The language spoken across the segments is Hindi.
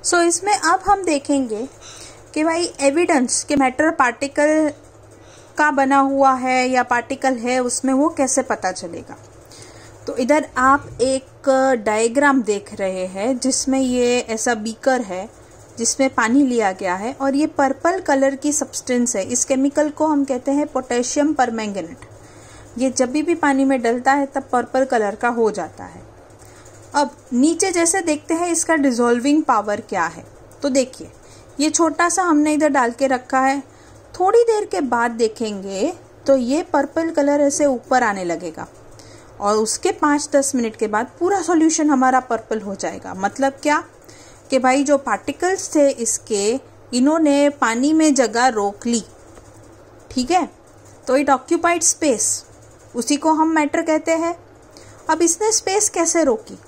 सो इसमें अब हम देखेंगे कि भाई एविडेंस कि मैटर पार्टिकल का बना हुआ है या पार्टिकल है उसमें, वो कैसे पता चलेगा। तो इधर आप एक डायग्राम देख रहे हैं जिसमें ये ऐसा बीकर है जिसमें पानी लिया गया है और ये पर्पल कलर की सब्सटेंस है। इस केमिकल को हम कहते हैं पोटेशियम परमैंगनेट। ये जब भी पानी में डलता है तब पर्पल कलर का हो जाता है। अब नीचे जैसे देखते हैं इसका डिसॉल्विंग पावर क्या है। तो देखिए ये छोटा सा हमने इधर डाल के रखा है, थोड़ी देर के बाद देखेंगे तो ये पर्पल कलर ऐसे ऊपर आने लगेगा और उसके 5-10 मिनट के बाद पूरा सॉल्यूशन हमारा पर्पल हो जाएगा। मतलब क्या कि भाई जो पार्टिकल्स थे इसके, इन्होंने पानी में जगह रोक ली। ठीक है, तो इट ऑक्यूपाइड स्पेस, उसी को हम मैटर कहते हैं। अब इसने स्पेस कैसे रोकी?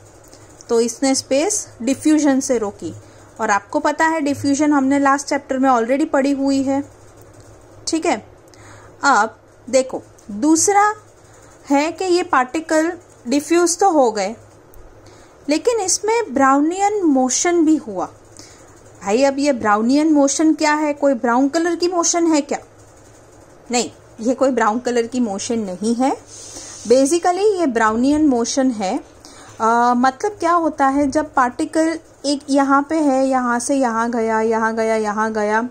तो इसने स्पेस डिफ्यूजन से रोकी और आपको पता है डिफ्यूजन हमने लास्ट चैप्टर में ऑलरेडी पढ़ी हुई है। ठीक है, अब देखो दूसरा है कि ये पार्टिकल डिफ्यूज तो हो गए लेकिन इसमें ब्राउनियन मोशन भी हुआ। भाई अब ये ब्राउनियन मोशन क्या है? कोई ब्राउन कलर की मोशन है क्या? नहीं, ये कोई ब्राउन कलर की मोशन नहीं है। बेसिकली ये ब्राउनियन मोशन है। मतलब क्या होता है, जब पार्टिकल एक यहाँ पे है, यहाँ से यहाँ गया, यहाँ गया, यहाँ गया,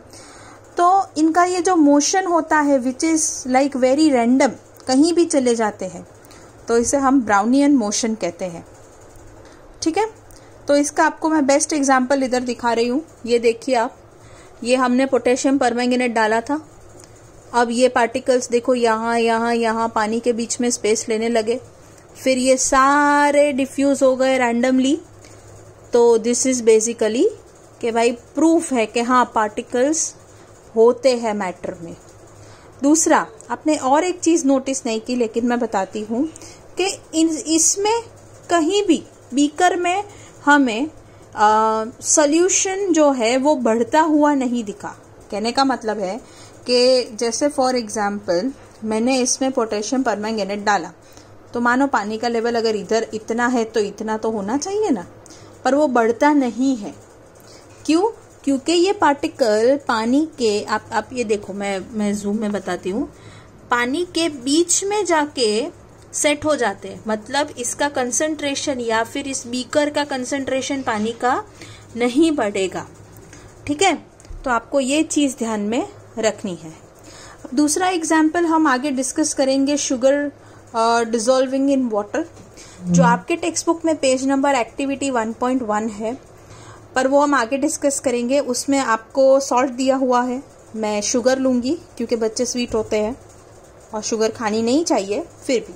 तो इनका ये जो मोशन होता है which is like very random, कहीं भी चले जाते हैं, तो इसे हम ब्राउनियन मोशन कहते हैं। ठीक है, तो इसका आपको मैं बेस्ट एग्जांपल इधर दिखा रही हूँ। ये देखिए आप, ये हमने पोटेशियम परमैंगनेट डाला था। अब ये पार्टिकल्स देखो यहाँ यहाँ यहाँ पानी के बीच में स्पेस लेने लगे, फिर ये सारे डिफ्यूज हो गए रैंडमली। तो दिस इज बेसिकली कि भाई प्रूफ है कि हाँ पार्टिकल्स होते हैं मैटर में। दूसरा, आपने और एक चीज नोटिस नहीं की लेकिन मैं बताती हूँ कि इसमें कहीं भी बीकर में हमें सॉल्यूशन जो है वो बढ़ता हुआ नहीं दिखा। कहने का मतलब है कि जैसे फॉर एग्जांपल मैंने इसमें पोटेशियम परमैंगनेट डाला, तो मानो पानी का लेवल अगर इधर इतना है तो इतना तो होना चाहिए ना, पर वो बढ़ता नहीं है। क्यों? क्योंकि ये पार्टिकल पानी के, आप ये देखो, मैं जूम में बताती हूँ, पानी के बीच में जाके सेट हो जाते हैं। मतलब इसका कंसंट्रेशन या फिर इस बीकर का कंसंट्रेशन पानी का नहीं बढ़ेगा। ठीक है, तो आपको ये चीज ध्यान में रखनी है। अब दूसरा एग्जाम्पल हम आगे डिस्कस करेंगे, शुगर डिसॉल्विंग इन वाटर, जो आपके टेक्स्ट बुक में पेज नंबर एक्टिविटी 1.1 है, पर वो हम आगे डिस्कस करेंगे। उसमें आपको सॉल्ट दिया हुआ है, मैं शुगर लूंगी क्योंकि बच्चे स्वीट होते हैं और शुगर खानी नहीं चाहिए फिर भी।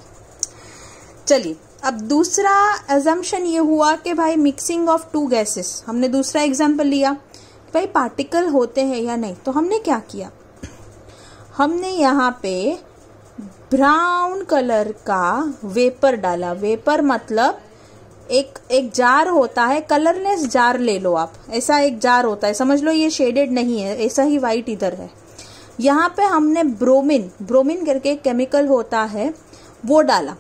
चलिए, अब दूसरा अजम्पशन ये हुआ कि भाई मिक्सिंग ऑफ टू गैसेस, हमने दूसरा एग्जाम्पल लिया भाई पार्टिकल होते हैं या नहीं। तो हमने क्या किया, हमने यहाँ पे ब्राउन कलर का वेपर डाला। वेपर मतलब एक जार होता है, कलरलेस जार ले लो आप, ऐसा एक जार होता है, समझ लो ये शेडेड नहीं है, ऐसा ही वाइट इधर है। यहाँ पे हमने ब्रोमीन करके एक केमिकल होता है वो डाला।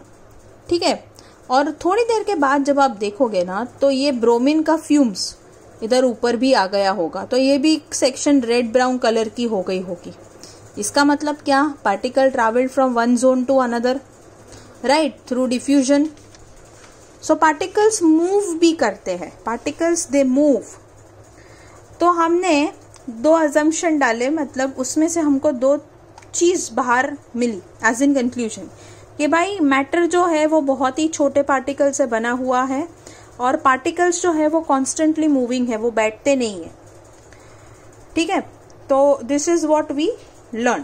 ठीक है, और थोड़ी देर के बाद जब आप देखोगे ना तो ये ब्रोमीन का फ्यूम्स इधर ऊपर भी आ गया होगा, तो ये भी सेक्शन रेड ब्राउन कलर की हो गई होगी। इसका मतलब क्या, particle travelled from one zone to another, right, through diffusion. So particles move भी करते हैं, पार्टिकल्स दे मूव। तो हमने 2 अजम्पशन डाले, मतलब उसमें से हमको 2 चीज बाहर मिली एज इन कंक्लूजन कि भाई मैटर जो है वो बहुत ही छोटे पार्टिकल से बना हुआ है और पार्टिकल्स जो है वो कॉन्स्टेंटली मूविंग है, वो बैठते नहीं है। ठीक है, तो this is what we learn.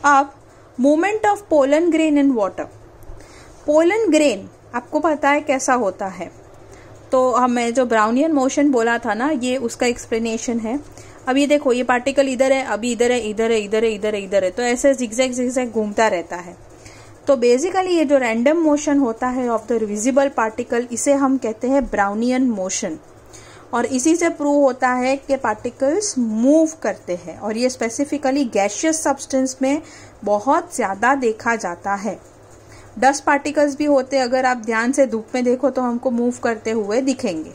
अब movement of pollen grain in water. Pollen grain आपको पता है कैसा होता है, तो हमें जो ब्राउनियन मोशन बोला था ना, ये उसका एक्सप्लेनेशन है। अब ये देखो, ये पार्टिकल इधर है, अभी इधर है, इधर है, इधर है, इधर है, इधर है, तो ऐसे जिगजैग घूमता रहता है। तो बेसिकली ये जो रैंडम मोशन होता है ऑफ द विजिबल पार्टिकल, इसे हम कहते हैं ब्राउनियन मोशन। और इसी से प्रूव होता है कि पार्टिकल्स मूव करते हैं और ये स्पेसिफिकली गैसियस सब्सटेंस में बहुत ज्यादा देखा जाता है। डस्ट पार्टिकल्स भी होते हैं, अगर आप ध्यान से धूप में देखो तो हमको मूव करते हुए दिखेंगे।